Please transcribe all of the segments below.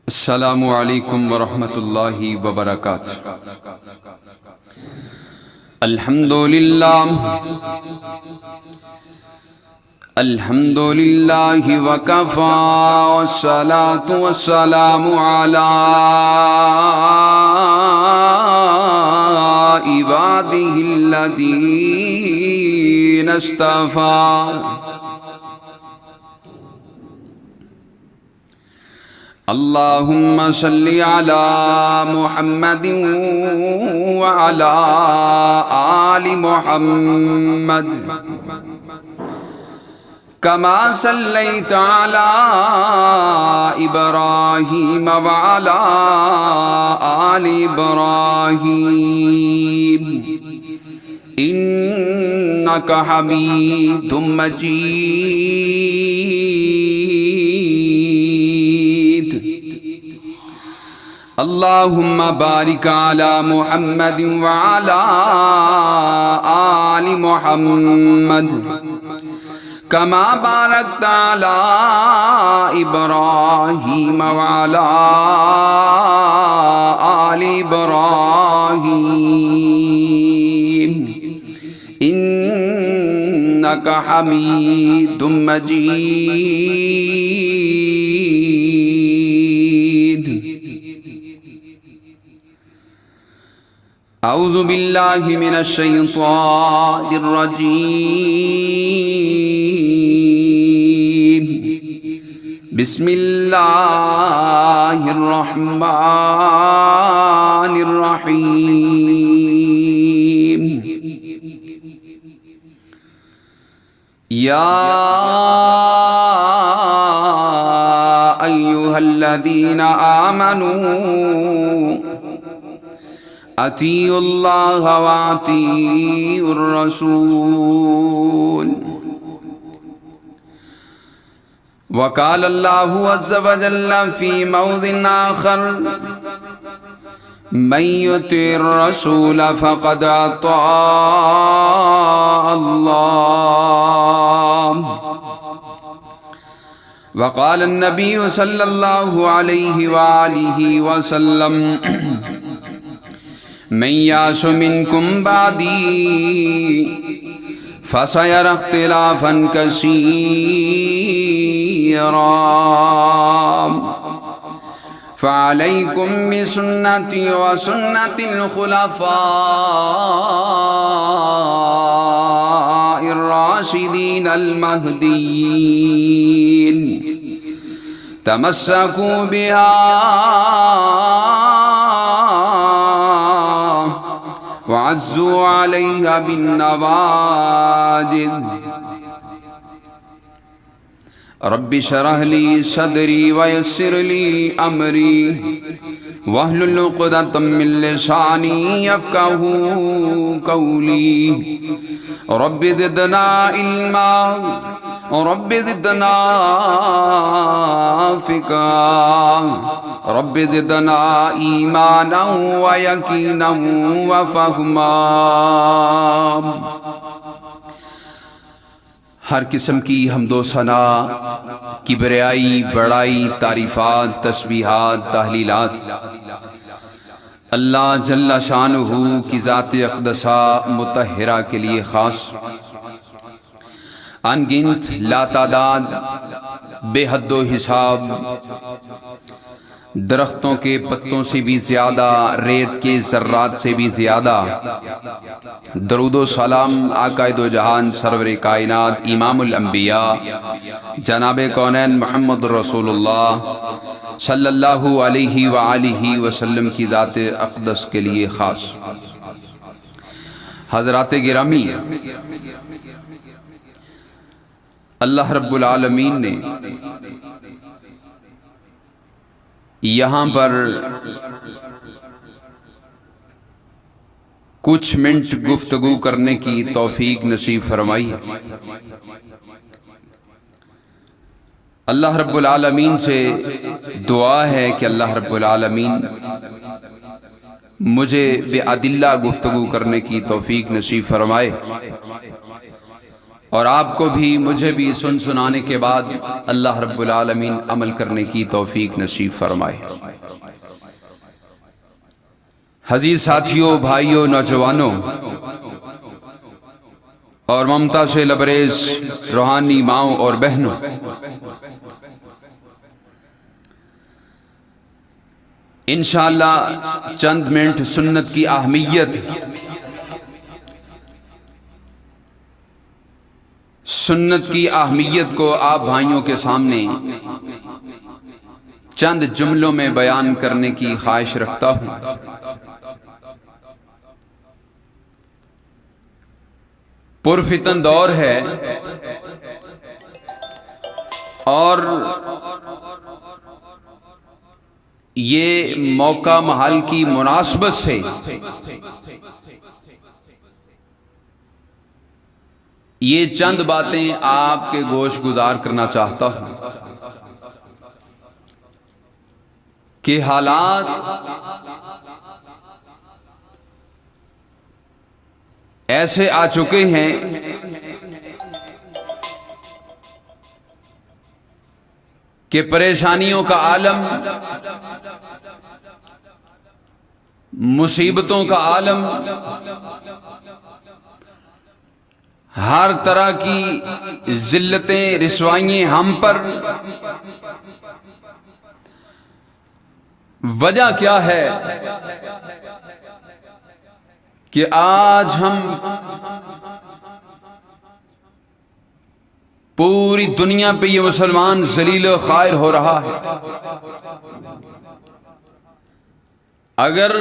السلام علیکم ورحمۃ اللہ وبرکاتہ۔ الحمد للہ وکفی والصلاة والسلام علی عبادہ الذین اصطفی۔ اللہم صلی علی محمد وعلی آل محمد کما صلیت علی ابراہیم وعلی آل ابراہیم انک حمید مجید۔ اللہم بارک علی محمد وعلی آل محمد کما بارکت علی ابراہیم وعلی آل ابراہیم انک حمید مجید۔ اعوذ باللہ من الشیطان الرجیم، بسم اللہ الرحمن الرحیم۔ یا ایہا الذین آمنوا اطیعوا اللہ واطیعوا الرسول۔ وقال اللہ عز وجل فی موضع آخر من یطع الرسول فقد اطاع اللہ۔ وقال النبی صلی اللہ علیہ وآلہ وسلم من یعش منکم بعدی فسیر اختلافا کثیرا فعلیکم بسنتی وسنت الخلفاء الراشدین المہدیین تمسکوا بها وعزوا علیہا بالنواجذ۔ رب اشرح لی صدری ویسر لی امری واحلل عقدۃ من لسانی یفقہوا قولی۔ رب زدنا علما رب زدنا فقہا رب زدنا ایمانا ویقینا وفہما۔ ہر قسم کی حمد و ثنا، کبریائی، بڑائی، تعریفات، تسبیحات، تحلیلات اللہ جل شانہ کی ذات اقدسہ مطہرہ کے لیے خاص، ان گنت، لا تعداد، بے حد و حساب، درختوں کے پتوں سے بھی زیادہ، ریت کے ذرات سے بھی زیادہ درود و سلام آقا دو جہان سرور کائنات امام الانبیاء جناب کونین محمد رسول اللہ صلی اللہ علیہ وآلہ وسلم کی ذات اقدس کے لیے خاص۔ حضرات گرامی، اللہ رب العالمین نے یہاں پر کچھ منٹ گفتگو کرنے کی توفیق نصیب فرمائی۔ اللہ رب العالمین سے دعا ہے کہ اللہ رب العالمین مجھے بے ادلہ گفتگو کرنے کی توفیق نصیب فرمائے۔ اور آپ کو بھی مجھے بھی سنانے کے بعد اللہ رب العالمین عمل کرنے کی توفیق نصیب فرمائے۔ عزیز ساتھیوں، بھائیوں، نوجوانوں اور ممتا سے لبریز روحانی ماؤں اور بہنوں، انشاءاللہ چند منٹ سنت کی اہمیت، سنت کی اہمیت کو آپ بھائیوں کے سامنے چند جملوں میں بیان کرنے کی خواہش رکھتا ہوں۔ پرفتن دور ہے اور یہ موقع محل کی مناسبت سے یہ چند باتیں آپ کے گوش گزار کرنا چاہتا ہوں کہ حالات ایسے آ چکے ہیں کہ پریشانیوں کا عالم، مصیبتوں کا عالم، ہر طرح کی ذلتیں، رسوائیاں ہم پر۔ وجہ کیا ہے کہ آج ہم پوری دنیا پہ یہ مسلمان ذلیل و خوار ہو رہا ہے۔ اگر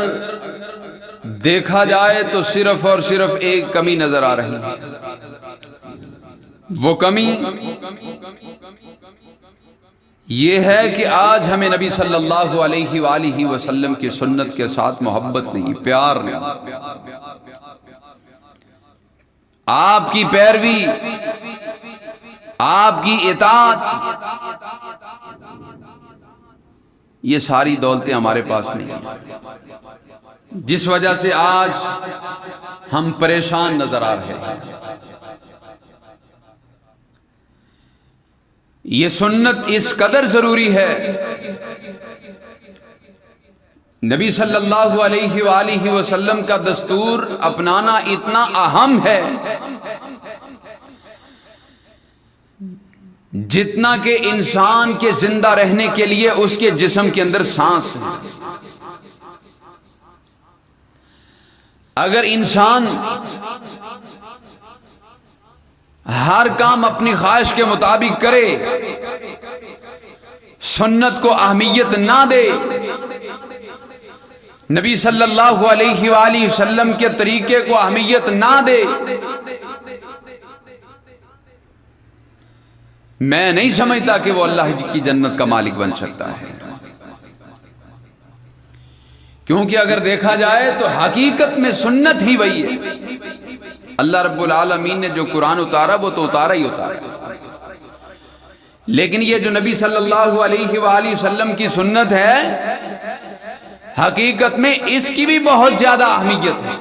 دیکھا جائے تو صرف اور صرف ایک کمی نظر آ رہی ہے، وہ کمی یہ ہے کہ آج ہمیں نبی صلی اللہ علیہ وآلہ وسلم کی سنت کے ساتھ محبت نہیں، پیار نہیں، آپ کی پیروی، آپ کی اطاعت، یہ ساری دولتیں ہمارے پاس نہیں ہیں، جس وجہ سے آج ہم پریشان نظر آ رہے ہیں۔ یہ سنت اس قدر ضروری ہے، نبی صلی اللہ علیہ وآلہ وسلم کا دستور اپنانا اتنا اہم ہے جتنا کہ انسان کے زندہ رہنے کے لیے اس کے جسم کے اندر سانس ہے۔ اگر انسان ہر کام اپنی خواہش کے مطابق کرے، سنت کو اہمیت نہ دے، نبی صلی اللہ علیہ وآلہ وسلم کے طریقے کو اہمیت نہ دے، میں نہیں سمجھتا کہ وہ اللہ کی جنت کا مالک بن سکتا ہے۔ کیونکہ اگر دیکھا جائے تو حقیقت میں سنت ہی وہی ہے۔ اللہ رب العالمین نے جو قرآن اتارا وہ تو اتارا ہی اتارا، لیکن یہ جو نبی صلی اللہ علیہ وآلہ وسلم کی سنت ہے، حقیقت میں اس کی بھی بہت زیادہ اہمیت ہے۔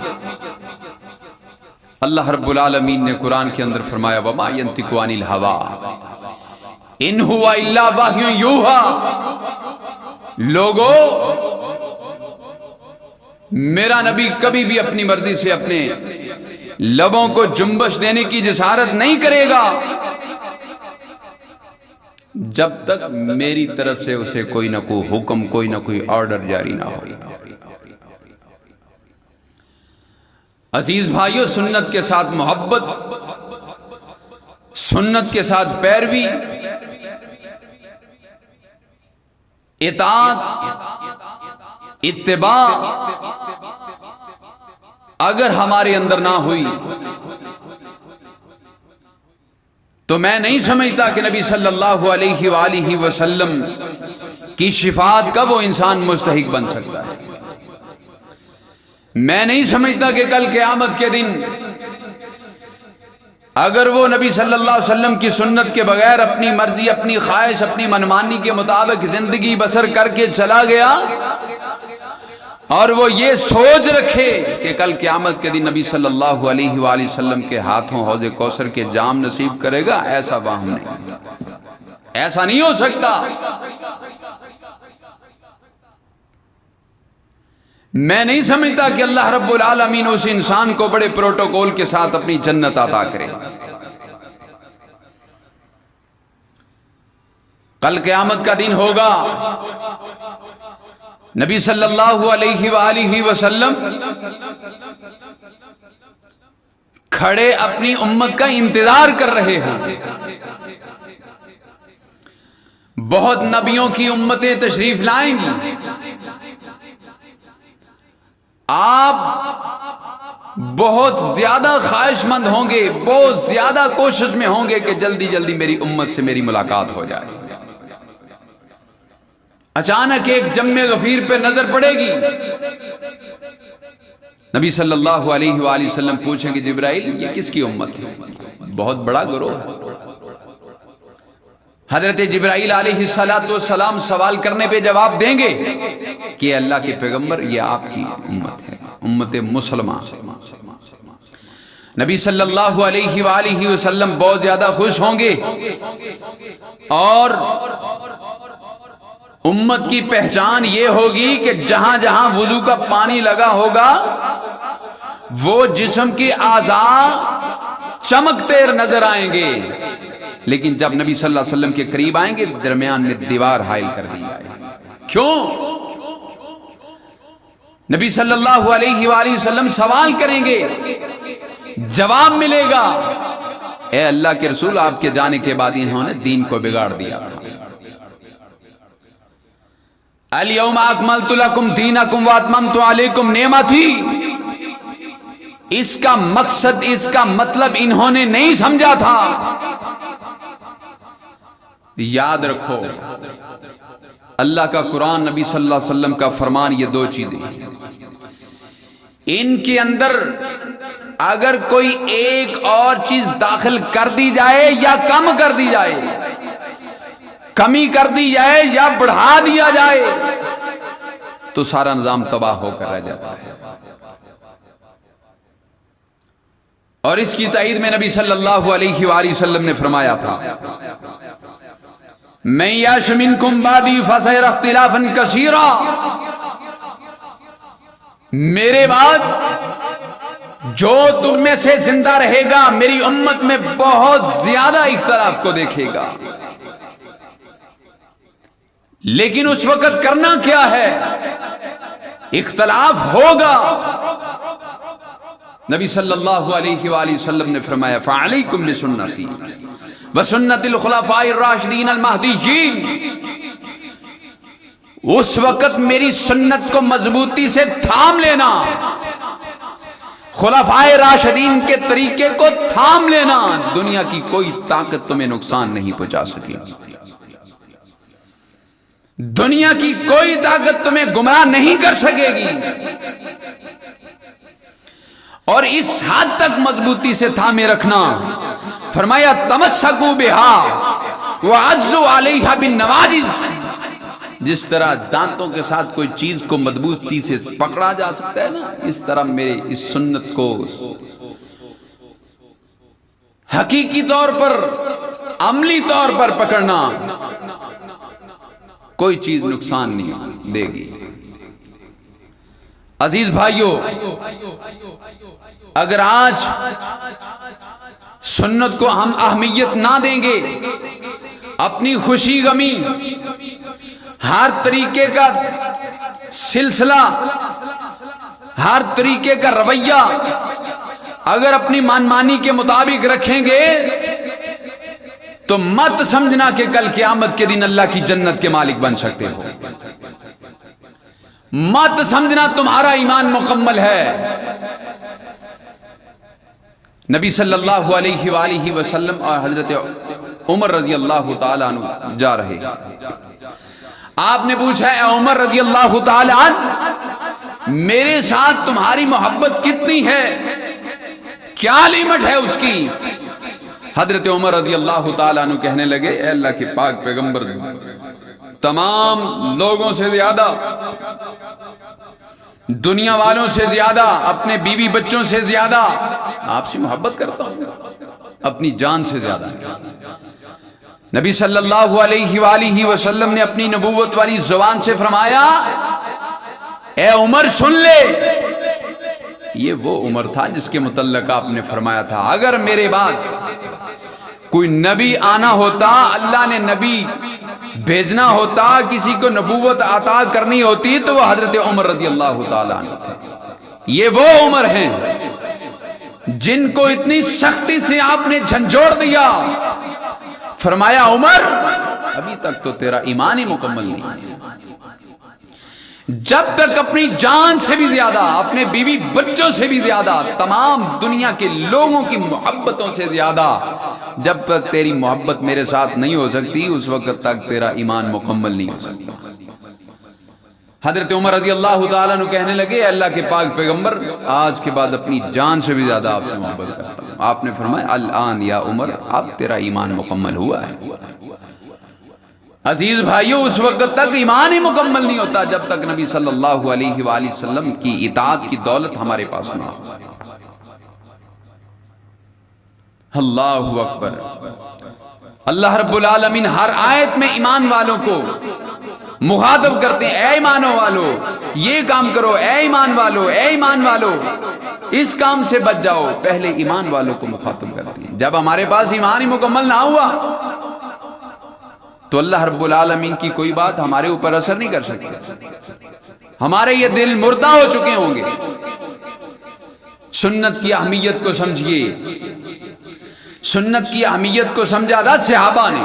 اللہ رب العالمین نے قرآن کے اندر فرمایا وَمَا يَنْطِقُ عَنِ الْهَوَىٰ إِنْ هُوَ إِلَّا وَحْيٌ يُوحَىٰ۔ لوگو، میرا نبی کبھی بھی اپنی مرضی سے اپنے لبوں کو جنبش دینے کی جسارت نہیں کرے گا جب تک میری طرف سے اسے کوئی نہ کوئی حکم، کوئی نہ کوئی آرڈر جاری نہ ہو۔ عزیز بھائیو، سنت کے ساتھ محبت، سنت کے ساتھ پیروی، اطاعت، اتباع اگر ہمارے اندر نہ ہوئی تو میں نہیں سمجھتا کہ نبی صلی اللہ علیہ وآلہ وسلم کی شفاعت کا وہ انسان مستحق بن سکتا ہے۔ میں نہیں سمجھتا کہ کل قیامت کے دن اگر وہ نبی صلی اللہ علیہ وسلم کی سنت کے بغیر اپنی مرضی، اپنی خواہش، اپنی منمانی کے مطابق زندگی بسر کر کے چلا گیا اور وہ یہ سوچ رکھے کہ کل قیامت کے دن نبی صلی اللہ علیہ وآلہ وسلم کے ہاتھوں حوض کوثر کے جام نصیب کرے گا، ایسا وہم نہیں، ایسا نہیں ہو سکتا۔ میں نہیں سمجھتا کہ اللہ رب العالمین اس انسان کو بڑے پروٹوکول کے ساتھ اپنی جنت عطا کرے۔ کل قیامت کا دن ہوگا، نبی صلی اللہ علیہ وآلہ وسلم کھڑے اپنی امت کا انتظار کر رہے ہیں۔ بہت نبیوں کی امتیں تشریف لائیں گی، آپ بہت زیادہ خواہش مند ہوں گے، بہت زیادہ کوشش میں ہوں گے کہ جلدی جلدی میری امت سے میری ملاقات ہو جائے۔ اچانک ایک جم غفیر پہ نظر پڑے گی، نبی صلی اللہ علیہ وآلہ وسلم پوچھیں گے جبرائیل یہ کس کی امت ہے؟ بہت بڑا گروہ ہے۔ حضرت جبرائیل علیہ السلام سوال کرنے پہ جواب دیں گے کہ اللہ کے پیغمبر یہ آپ کی امت ہے، امت مسلمہ۔ نبی صلی اللہ علیہ وآلہ وسلم بہت زیادہ خوش ہوں گے، اور امت کی پہچان یہ ہوگی کہ جہاں جہاں وضو کا پانی لگا ہوگا وہ جسم کی اعضاء چمکتے نظر آئیں گے، لیکن جب نبی صلی اللہ علیہ وسلم کے قریب آئیں گے درمیان میں دیوار حائل کر دی جائے گی۔ کیوں؟ نبی صلی اللہ علیہ وآلہ وسلم سوال کریں گے، جواب ملے گا اے اللہ کے رسول آپ کے جانے کے بعد انہوں نے دین کو بگاڑ دیا تھا۔ الیوم اکملت لکم دینکم واتممت علیکم نعمتی، اس کا مقصد، اس کا مطلب انہوں نے نہیں سمجھا تھا۔ یاد رکھو اللہ کا قرآن، نبی صلی اللہ علیہ وسلم کا فرمان، یہ دو چیزیں ان کے اندر اگر کوئی ایک اور چیز داخل کر دی جائے یا کم کر دی جائے، کمی کر دی جائے یا بڑھا دیا جائے تو سارا نظام تباہ ہو کر رہ جاتا ہے۔ اور اس کی تائید میں نبی صلی اللہ علیہ وآلہ وسلم نے فرمایا تھا من یعش منکم بعدی فسیری اختلافا کثیرا، میرے بعد جو تم میں سے زندہ رہے گا میری امت میں بہت زیادہ اختلاف کو دیکھے گا، لیکن اس وقت کرنا کیا ہے؟ اختلاف ہوگا۔ نبی صلی اللہ علیہ وآلہ وسلم نے فرمایا فعلیکم بسنتی وسنت الخلفاء الراشدین المہدیین، اس وقت میری سنت کو مضبوطی سے تھام لینا، خلفاء راشدین کے طریقے کو تھام لینا، دنیا کی کوئی طاقت تمہیں نقصان نہیں پہنچا سکے گی، دنیا کی کوئی طاقت تمہیں گمراہ نہیں کر سکے گی۔ اور اس حد تک مضبوطی سے تھامے رکھنا، فرمایا تمسکوا بہا وعضوا علیہا بالنواجذ، جس طرح دانتوں کے ساتھ کوئی چیز کو مضبوطی سے پکڑا جا سکتا ہے نا، اس طرح میرے اس سنت کو حقیقی طور پر، عملی طور پر پکڑنا، کوئی چیز نقصان نہیں دے گی۔ عزیز بھائیو، اگر آج سنت کو ہم اہمیت نہ دیں گے، اپنی خوشی غمی، ہر طریقے کا سلسلہ، ہر طریقے کا رویہ اگر اپنی منمانی کے مطابق رکھیں گے تو مت سمجھنا کہ کل قیامت کے دن اللہ کی جنت کے مالک بن سکتے ہو، مت سمجھنا تمہارا ایمان مکمل ہے۔ نبی صلی اللہ علیہ وآلہ وسلم اور حضرت عمر رضی اللہ تعالیٰ عنہ جا رہے، آپ نے پوچھا اے عمر رضی اللہ تعالیٰ عنہ، میرے ساتھ تمہاری محبت کتنی ہے، کیا لیمٹ ہے اس کی؟ حضرت عمر رضی اللہ تعالیٰ عنہ کہنے لگے اے اللہ کے پاک پیغمبر، تمام لوگوں سے زیادہ دنیا والوں سے زیادہ، اپنے بیوی بچوں سے زیادہ آپ سے محبت کرتا ہوں، اپنی جان سے زیادہ۔ نبی صلی اللہ علیہ وآلہ وسلم نے اپنی نبوت والی زبان سے فرمایا، اے عمر سن لے۔ یہ وہ عمر تھا جس کے متعلق آپ نے فرمایا تھا اگر میرے بعد کوئی نبی آنا ہوتا، اللہ نے نبی بھیجنا ہوتا، کسی کو نبوت عطا کرنی ہوتی تو وہ حضرت عمر رضی اللہ تعالیٰ عنہ تھے۔ یہ وہ عمر ہیں جن کو اتنی سختی سے آپ نے جھنجھوڑ دیا، فرمایا عمر ابھی تک تو تیرا ایمان ہی مکمل نہیں، جب تک اپنی جان سے بھی زیادہ، اپنے بیوی بچوں سے بھی زیادہ، تمام دنیا کے لوگوں کی محبتوں سے زیادہ جب تک تیری محبت میرے ساتھ نہیں ہو سکتی، اس وقت تک تیرا ایمان مکمل نہیں ہو سکتا۔ حضرت عمر رضی اللہ تعالیٰ عنہ کہنے لگے، اللہ کے پاک پیغمبر آج کے بعد اپنی جان سے بھی زیادہ آپ سے محبت کرتا ہوں۔ آپ نے فرمایا الآن یا عمر، اب تیرا ایمان مکمل ہوا ہے۔ عزیز بھائیو، اس وقت تک ایمان ہی مکمل نہیں ہوتا جب تک نبی صلی اللہ علیہ وآلہ وسلم کی اطاعت کی دولت ہمارے پاس نہ ہو۔ اللہ اکبر۔ اللہ رب العالمین ہر آیت میں ایمان والوں کو مخاطب کرتے ہیں، اے ایمانوں والو یہ کام کرو، اے ایمان والو، اے ایمان والو اس کام سے بچ جاؤ۔ پہلے ایمان والوں کو مخاطب کرتے ہیں۔ جب ہمارے پاس ایمان ہی مکمل نہ ہوا تو اللہ رب العالمین کی کوئی بات ہمارے اوپر اثر نہیں کر سکتی، ہمارے یہ دل مردہ ہو چکے ہوں گے۔ سنت کی اہمیت کو سمجھیے، سنت کی اہمیت کو سمجھا تھا صحابہ نے۔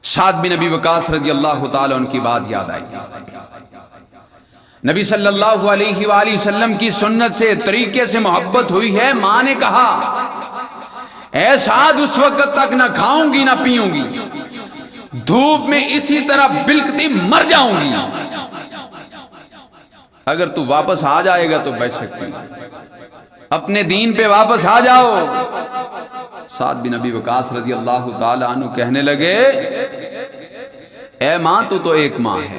سعد بن ابی وقاص رضی اللہ تعالیٰ عنہ کی بات یاد آئی۔ نبی صلی اللہ علیہ وآلہ وسلم کی سنت سے طریقے سے محبت ہوئی ہے۔ ماں نے کہا اے سعد اس وقت تک نہ کھاؤں گی نہ پیوں گی، دھوپ میں اسی طرح بلکتی مر جاؤں گی۔ اگر تو واپس آ جائے گا تو بچ سکتی، اپنے دین پہ واپس آ جاؤ۔ سعد بن ابی وقاص رضی اللہ تعالی عنہ کہنے لگے اے ماں تو ایک ماں ہے،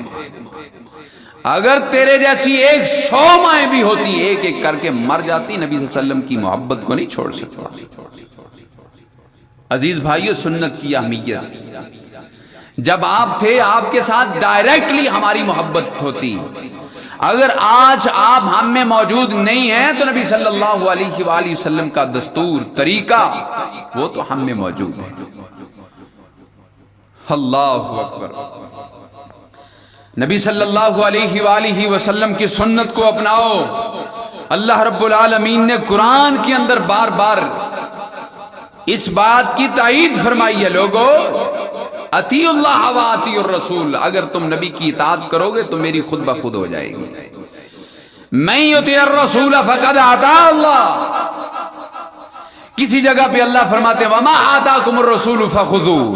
اگر تیرے جیسی 100 مائیں بھی ہوتی ایک ایک کر کے مر جاتی، نبی صلی اللہ علیہ وسلم کی محبت کو نہیں چھوڑ سکتا۔ عزیز بھائیو، سنت کی اہمیت، جب آپ تھے آپ کے ساتھ ڈائریکٹلی ہماری محبت ہوتی۔ اگر آج آپ ہم میں موجود نہیں ہیں تو نبی صلی اللہ علیہ وآلہ وسلم کا دستور، طریقہ وہ تو ہم میں موجود ہے۔ اللہ اکبر۔ نبی صلی اللہ علیہ وآلہ وسلم کی سنت کو اپناؤ۔ اللہ رب العالمین نے قرآن کے اندر بار بار اس بات کی تائید فرمائی ہے، لوگو اطیع اللہ و اطیع الرسول، اگر تم نبی کی اطاعت کرو گے تو میری خود بخود ہو جائے گی۔ من یطیع الرسول فقد اطاع اللہ۔ کسی جگہ پہ اللہ فرماتے ہیں وما آتاکم الرسول فخذوہ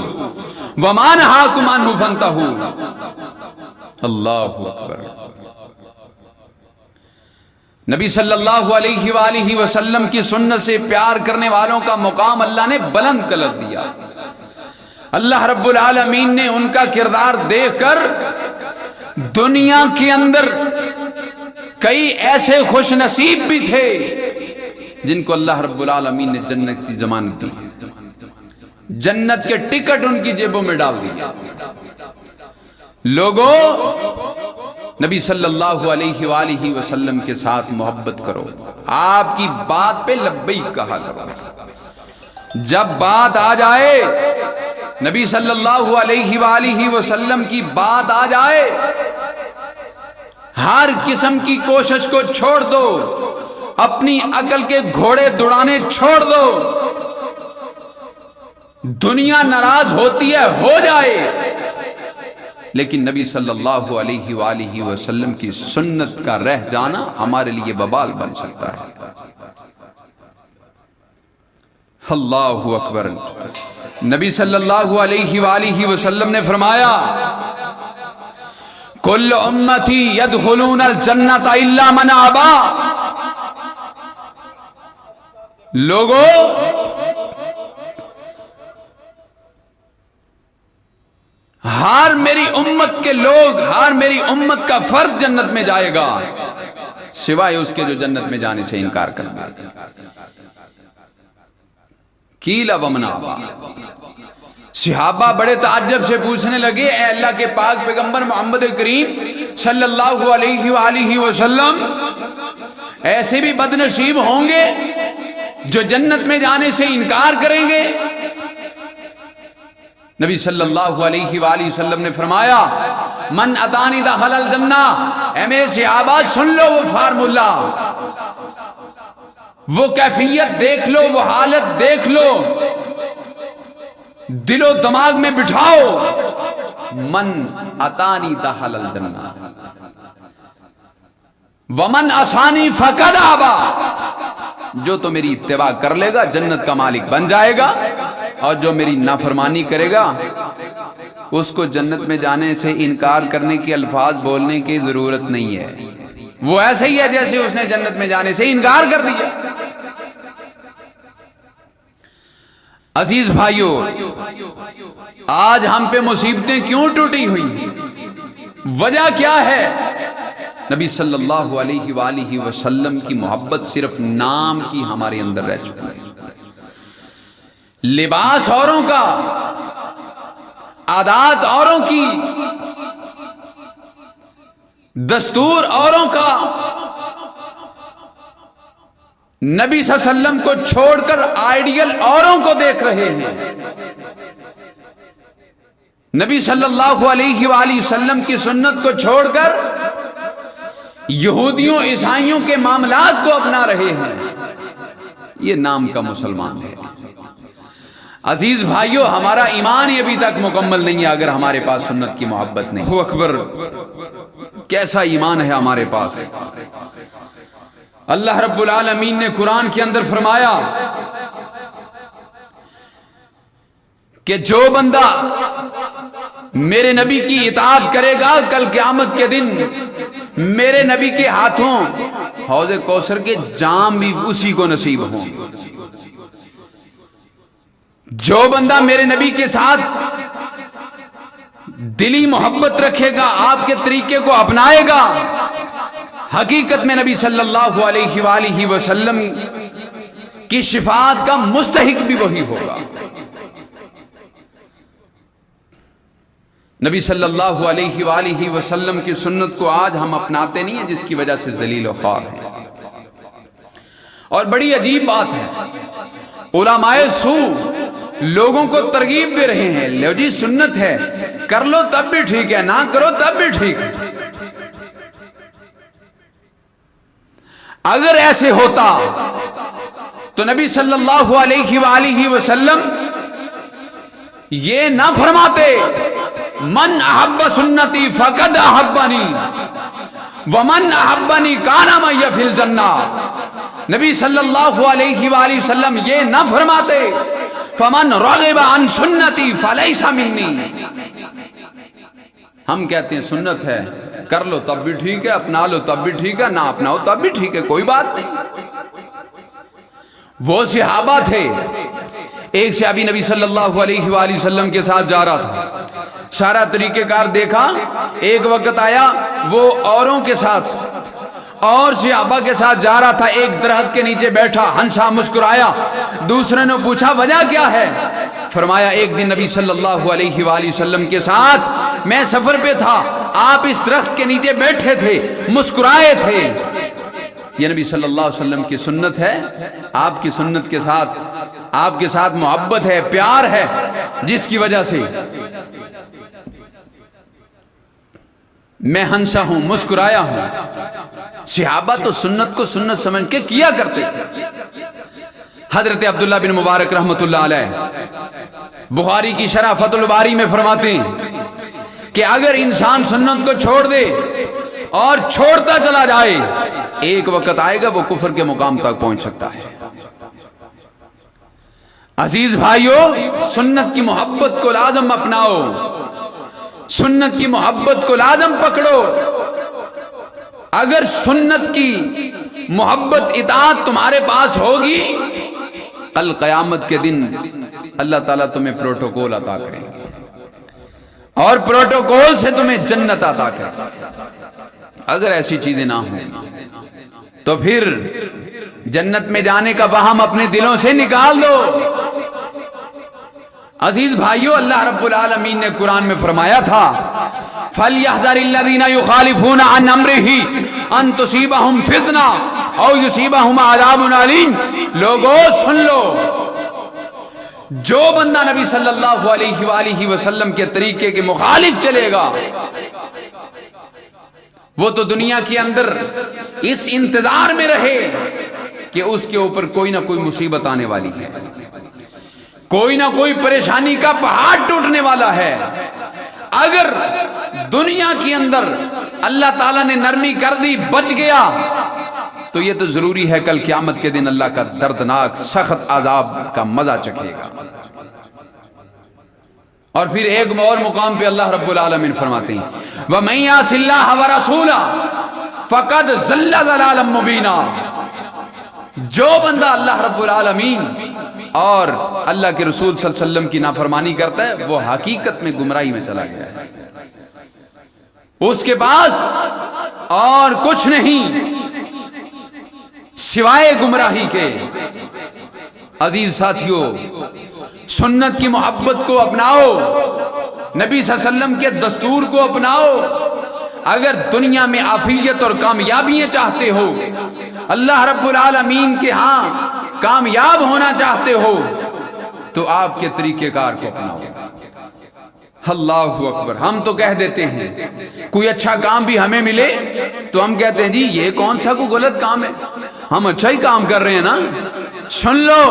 وما نہاکم عنہ فانتہوا۔ اللہ اکبر۔ نبی صلی اللہ علیہ وآلہ وسلم کی سنت سے پیار کرنے والوں کا مقام اللہ نے بلند کر دیا۔ اللہ رب العالمین نے ان کا کردار دیکھ کر دنیا کے اندر کئی ایسے خوش نصیب بھی تھے جن کو اللہ رب العالمین نے جنت کی ضمانت دی، جنت کے ٹکٹ ان کی جیبوں میں ڈال دیا۔ لوگوں، نبی صلی اللہ علیہ وآلہ وسلم کے ساتھ محبت کرو، آپ کی بات پہ لبیک کہا کرو۔ جب بات آ جائے نبی صلی اللہ علیہ وآلہ وسلم کی بات آ جائے، ہر قسم کی کوشش کو چھوڑ دو، اپنی عقل کے گھوڑے دوڑانے چھوڑ دو۔ دنیا ناراض ہوتی ہے، ہو جائے، لیکن نبی صلی اللہ علیہ وآلہ وسلم کی سنت کا رہ جانا ہمارے لیے وبال بن سکتا ہے۔ اللہ اکبر۔ نبی صلی اللہ علیہ وآلہ وسلم نے فرمایا کل امتی یدخلون الجنت الا من ابا۔ لوگوں، ہر میری امت کے لوگ، ہر میری امت کا فرد جنت میں جائے گا سوائے اس کے جو جنت میں جانے سے انکار کرنا. کیلا ومن ابا. صحابہ بڑے تعجب سے پوچھنے لگے اے اللہ کے پاک پیغمبر محمد کریم صلی اللہ علیہ وآلہ وسلم، ایسے بھی بد نصیب ہوں گے جو جنت میں جانے سے انکار کریں گے؟ نبی صلی اللہ علیہ وآلہ وسلم نے فرمایا من اتانی دخل الجنہ. اے میرے صحابہ سن لو وہ فارمولہ، وہ کیفیت دیکھ لو، وہ حالت دیکھ لو، دل و دماغ میں بٹھاؤ. من اتانی دخل الجنہ ومن عصانی فقد ابا. جو تو میری اتباع کر لے گا جنت کا مالک بن جائے گا، اور جو میری نافرمانی کرے گا اس کو جنت میں جانے سے انکار کرنے کے الفاظ بولنے کی ضرورت نہیں ہے. وہ ایسے ہی ہے جیسے اس نے جنت میں جانے سے انکار کر دیا. عزیز بھائیو، آج ہم پہ مصیبتیں کیوں ٹوٹی ہوئی؟ وجہ کیا ہے؟ نبی صلی اللہ علیہ وآلہ وسلم کی محبت صرف نام کی ہمارے اندر رہ چکی ہے. لباس اوروں کا، عادات اوروں کی، دستور اوروں کا، نبی صلی اللہ علیہ وسلم کو چھوڑ کر آئیڈیل اوروں کو دیکھ رہے ہیں. نبی صلی اللہ علیہ وآلہ وسلم کی سنت کو چھوڑ کر یہودیوں عیسائیوں کے معاملات کو اپنا رہے ہیں. یہ نام کا مسلمان ہے. عزیز بھائیو، ہمارا ایمان ہی ابھی تک مکمل نہیں ہے اگر ہمارے پاس سنت کی محبت نہیں. اللہ اکبر، کیسا ایمان ہے ہمارے پاس. اللہ رب العالمین نے قرآن کے اندر فرمایا کہ جو بندہ میرے نبی کی اطاعت کرے گا کل قیامت کے دن میرے نبی کے ہاتھوں حوض کوثر کے جام بھی اسی کو نصیب ہوں. جو بندہ میرے نبی کے ساتھ دلی محبت رکھے گا، آپ کے طریقے کو اپنائے گا، حقیقت میں نبی صلی اللہ علیہ وآلہ وسلم کی شفاعت کا مستحق بھی وہی ہوگا. نبی صلی اللہ علیہ وآلہ وسلم کی سنت کو آج ہم اپناتے نہیں ہیں، جس کی وجہ سے ذلیل و خوار ہیں. اور بڑی عجیب بات ہے، علماء سو لوگوں کو ترغیب دے رہے ہیں، لو جی سنت ہے، کر لو تب بھی ٹھیک ہے، نہ کرو تب بھی ٹھیک ہے. اگر ایسے ہوتا تو نبی صلی اللہ علیہ وآلہ وسلم یہ نہ فرماتے من احب سنتی فقد احبنی ومن احبنی کان معی فی الجنہ. نبی صلی اللہ علیہ وآلہ وسلم یہ نہ فرماتے فمن رغب عن سنتی فلیس منی. ہم کہتے ہیں سنت ہے، کر لو تب بھی ٹھیک ہے، اپنا لو تب بھی ٹھیک ہے، نہ اپناؤ تب بھی ٹھیک ہے، کوئی بات نہیں. وہ صحابہ تھے، ایک صحابی نبی صلی اللہ علیہ وآلہ وسلم کے ساتھ جا رہا تھا، سارا طریقہ کار دیکھا. ایک وقت آیا وہ اوروں کے ساتھ اور صحابہ کے ساتھ جا رہا تھا، ایک درخت کے نیچے بیٹھا، ہنسا، مسکرایا. دوسرے نے پوچھا وجہ کیا ہے؟ فرمایا ایک دن نبی صلی اللہ علیہ وآلہ وسلم کے ساتھ میں سفر پہ تھا، آپ اس درخت کے نیچے بیٹھے تھے، مسکرائے تھے. یہ نبی صلی اللہ علیہ وسلم کی سنت ہے. آپ کی سنت کے ساتھ آپ کے ساتھ محبت ہے، پیار ہے، جس کی وجہ سے میں ہنسا ہوں، مسکرایا ہوں. صحابہ تو سنت کو سنت سمجھ کے کیا کرتے تھے. حضرت عبداللہ بن مبارک رحمت اللہ علیہ بخاری کی شرح فتح الباری میں فرماتے ہیں کہ اگر انسان سنت کو چھوڑ دے اور چھوڑتا چلا جائے، ایک وقت آئے گا وہ کفر کے مقام تک پہنچ سکتا ہے. عزیز بھائیو، سنت کی محبت کو لازم اپناؤ، سنت کی محبت کو لازم پکڑو. اگر سنت کی محبت اطاعت تمہارے پاس ہوگی، کل قیامت کے دن اللہ تعالیٰ تمہیں پروٹوکول عطا کریں گے. اور پروٹوکول سے تمہیں جنت عطا کرے۔ اگر ایسی چیزیں نہ ہوں تو پھر جنت میں جانے کا وہم اپنے دلوں سے نکال دو۔ عزیز بھائیو، اللہ رب العالمین نے قرآن میں فرمایا تھا فَلْيَحْذَرِ الَّذِينَ يُخَالِفُونَ عَنْ أَمْرِهِ أَن تُصِيبَهُمْ فِتْنَةٌ أَوْ يُصِيبَهُمْ عَذَابٌ أَلِيمٌ۔ لوگو سن لو، جو بندہ نبی صلی اللہ علیہ وآلہ وسلم کے طریقے کے مخالف چلے گا وہ تو دنیا کے اندر اس انتظار میں رہے کہ اس کے اوپر کوئی نہ کوئی مصیبت آنے والی ہے، کوئی نہ کوئی پریشانی کا پہاڑ ٹوٹنے والا ہے۔ اگر دنیا کے اندر اللہ تعالیٰ نے نرمی کر دی، بچ گیا، تو یہ تو ضروری ہے کل قیامت کے دن اللہ کا دردناک سخت عذاب کا مزہ چکھے گا۔ اور پھر ایک اور مقام پہ اللہ رب العالمین فرماتے ہیں وَمَن يَعْصِ اللَّهَ وَرَسُولَهُ فَقَدْ ضَلَّ ضَلَالًا مُبِينًا۔ جو بندہ اللہ رب العالمین اور اللہ کے رسول صلی اللہ علیہ وسلم کی نافرمانی کرتا ہے وہ حقیقت میں گمراہی میں چلا گیا ہے، اس کے پاس اور کچھ نہیں سوائے گمراہی کے۔ عزیز ساتھیو، سنت کی محبت کو اپناؤ، نبی صلی اللہ علیہ وسلم کے دستور کو اپناؤ۔ اگر دنیا میں عافیت اور کامیابیاں چاہتے ہو، اللہ رب العالمین کے ہاں کامیاب ہونا چاہتے ہو، تو آپ کے طریقہ کار کو اپناؤ۔ اللہ اکبر۔ ہم تو کہہ دیتے ہیں کوئی اچھا کام بھی ہمیں ملے تو ہم کہتے ہیں جی یہ کون سا کوئی غلط کام ہے، ہم اچھا ہی کام کر رہے ہیں نا۔ سن لو،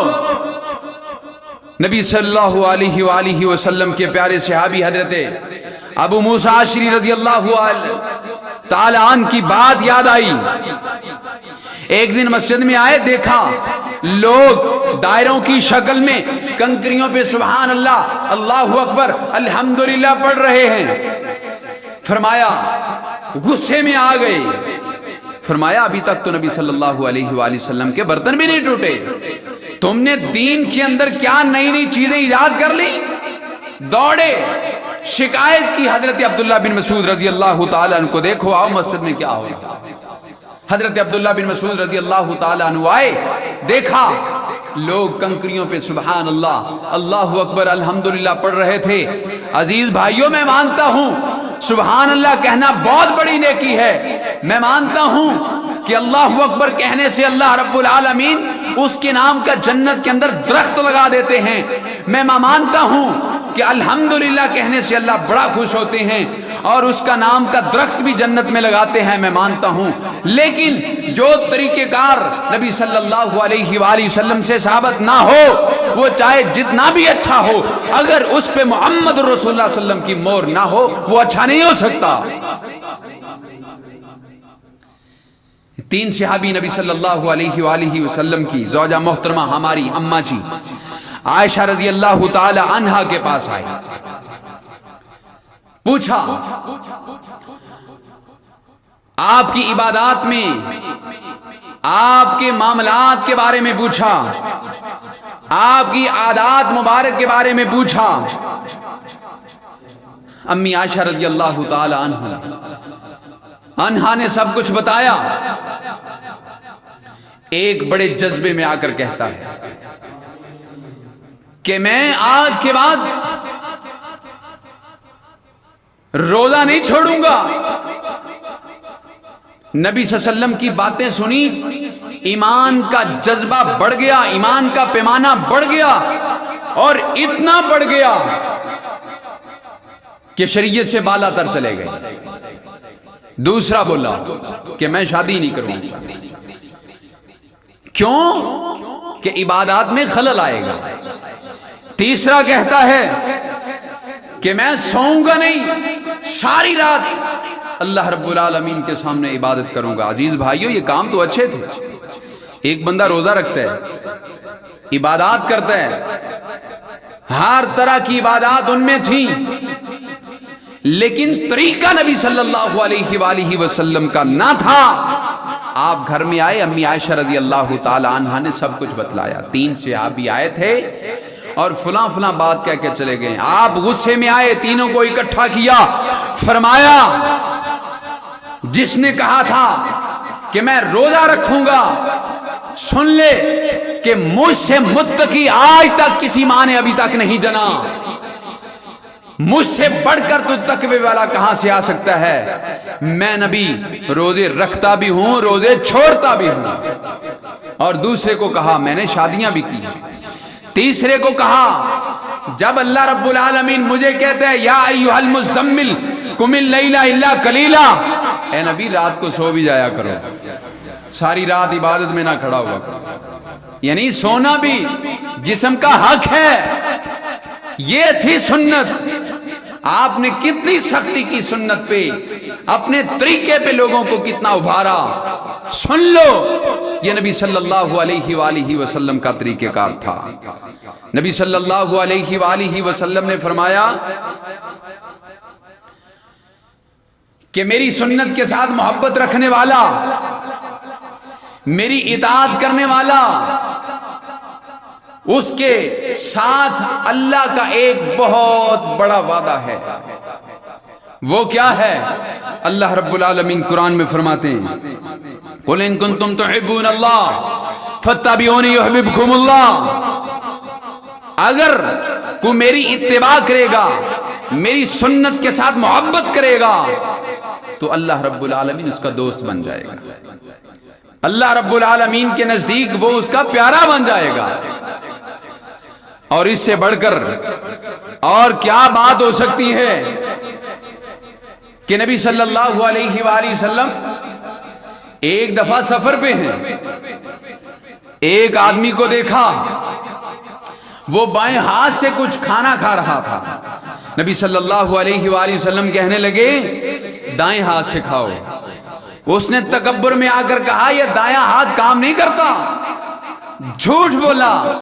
نبی صلی اللہ علیہ وآلہ وسلم کے پیارے صحابی حضرت ابو موسیٰ اشعری رضی اللہ تعالی عنہ کی بات یاد آئی۔ ایک دن مسجد میں آئے، دیکھا لوگ دائروں کی شکل میں کنکریوں پہ سبحان اللہ، اللہ اکبر، الحمدللہ پڑھ رہے ہیں۔ فرمایا غصے میں آ گئے، فرمایا ابھی تک تو نبی صلی اللہ علیہ وآلہ وسلم کے برتن بھی نہیں ٹوٹے، تم نے دین کے اندر کیا نئی نئی چیزیں ایجاد کر لی۔ دوڑے، شکایت کی حضرت عبداللہ بن مسعود رضی اللہ تعالیٰ عنہ کو، دیکھو آؤ مسجد میں کیا ہو رہا۔ حضرت عبداللہ بن مسعود رضی اللہ تعالیٰ عنہ آئے، دیکھا لوگ کنکریوں پہ سبحان اللہ، اللہ اکبر، الحمدللہ پڑھ رہے تھے۔ عزیز بھائیوں، میں مانتا ہوں سبحان اللہ کہنا بہت بڑی نیکی ہے، میں مانتا ہوں کہ اللہ اکبر کہنے سے اللہ رب العالمین اس کے نام کا جنت کے اندر درخت لگا دیتے ہیں، میں مانتا ہوں کہ الحمدللہ کہنے سے اللہ بڑا خوش ہوتے ہیں اور اس کا نام کا درخت بھی جنت میں لگاتے ہیں، میں مانتا ہوں۔ لیکن جو طریقہ کار نبی صلی اللہ علیہ وآلہ وسلم سے ثابت نہ ہو، وہ چاہے جتنا بھی اچھا ہو، اگر اس پہ محمد رسول اللہ صلی اللہ علیہ وسلم کی مہر نہ ہو وہ اچھا نہیں ہو سکتا۔ تین صحابی نبی صلی اللہ علیہ وآلہ وسلم کی زوجہ محترمہ ہماری اماں جی عائشہ رضی اللہ تعالی عنہا کے پاس آئے، پوچھا آپ کی عبادات میں، آپ کے معاملات کے بارے میں پوچھا، آپ کی عادات مبارک کے بارے میں پوچھا۔ امی عائشہ رضی اللہ تعالی عنہا نے سب کچھ بتایا۔ ایک بڑے جذبے میں آ کر کہتا ہے کہ میں آج کے بعد روزہ نہیں چھوڑوں گا۔ نبی صلی اللہ علیہ وسلم کی باتیں سنی، ایمان کا جذبہ بڑھ گیا، ایمان کا پیمانہ بڑھ گیا، اور اتنا بڑھ گیا کہ شریعت سے بالا تر چلے گئے۔ دوسرا بولا کہ میں شادی نہیں کروں گا۔ کیوں؟ کہ عبادات میں خلل آئے گا۔ تیسرا کہتا ہے کہ میں سوؤں گا نہیں، ساری رات اللہ رب العالمین کے سامنے عبادت کروں گا۔ عزیز بھائیو، یہ کام تو اچھے تھے، ایک بندہ روزہ رکھتا ہے، عبادات کرتا ہے، ہر طرح کی عبادات ان میں تھیں، لیکن طریقہ نبی صلی اللہ علیہ وآلہ وسلم کا نہ تھا۔ آپ گھر میں آئے، امی عائشہ رضی اللہ تعالی عنہا نے سب کچھ بتلایا۔ تین صحابی آئے تھے اور فلاں فلاں بات کہہ کے چلے گئے. آپ غصے میں آئے, تینوں کو اکٹھا کیا, فرمایا جس نے کہا تھا کہ میں روزہ رکھوں گا, سن لے کہ مجھ سے متقی آج تک کسی ماں نے ابھی تک نہیں جنا. مجھ سے بڑھ کر تو تقوی والا کہاں سے آ سکتا ہے؟ میں نبی روزے رکھتا بھی ہوں, روزے چھوڑتا بھی ہوں. اور دوسرے کو کہا میں نے شادیاں بھی کی. تیسرے کو کہا جب اللہ رب العالمین مجھے کہتے ہیں یا ایھا المزمل قم اللیل الا قلیلا, اے نبی رات کو سو بھی جایا کرو, ساری رات عبادت میں نہ کھڑا ہوا کرو. یعنی سونا بھی جسم کا حق ہے. یہ تھی سنت. آپ نے کتنی سختی کی سنت پہ, اپنے طریقے پہ لوگوں کو کتنا ابھارا. سن لو, یہ نبی صلی اللہ علیہ وآلہ وسلم کا طریقہ کار تھا. نبی صلی اللہ علیہ وآلہ وسلم نے فرمایا کہ میری سنت کے ساتھ محبت رکھنے والا, میری اطاعت کرنے والا, اس کے ساتھ اللہ کا ایک بہت بڑا وعدہ ہے. وہ کیا ہے؟ اللہ رب العالمین قرآن میں فرماتے ہیں قُلْ إِن كُنتُمْ تُحِبُّونَ اللَّهَ فَاتَّبِعُونِي يُحْبِبْكُمُ اللَّهُ. اگر کوئی میری اتباع کرے گا, میری سنت کے ساتھ محبت کرے گا, تو اللہ رب العالمین اس کا دوست بن جائے گا. اللہ رب العالمین کے نزدیک وہ اس کا پیارا بن جائے گا. اور اس سے بڑھ کر اور کیا بات ہو سکتی ہے کہ نبی صلی اللہ علیہ وآلہ وسلم ایک دفعہ سفر پہ ہیں, ایک آدمی کو دیکھا وہ بائیں ہاتھ سے کچھ کھانا کھا رہا تھا. نبی صلی اللہ علیہ وآلہ وسلم کہنے لگے دائیں ہاتھ سے کھاؤ. اس نے تکبر میں آ کر کہا یہ دایاں ہاتھ کام نہیں کرتا, جھوٹ بولا.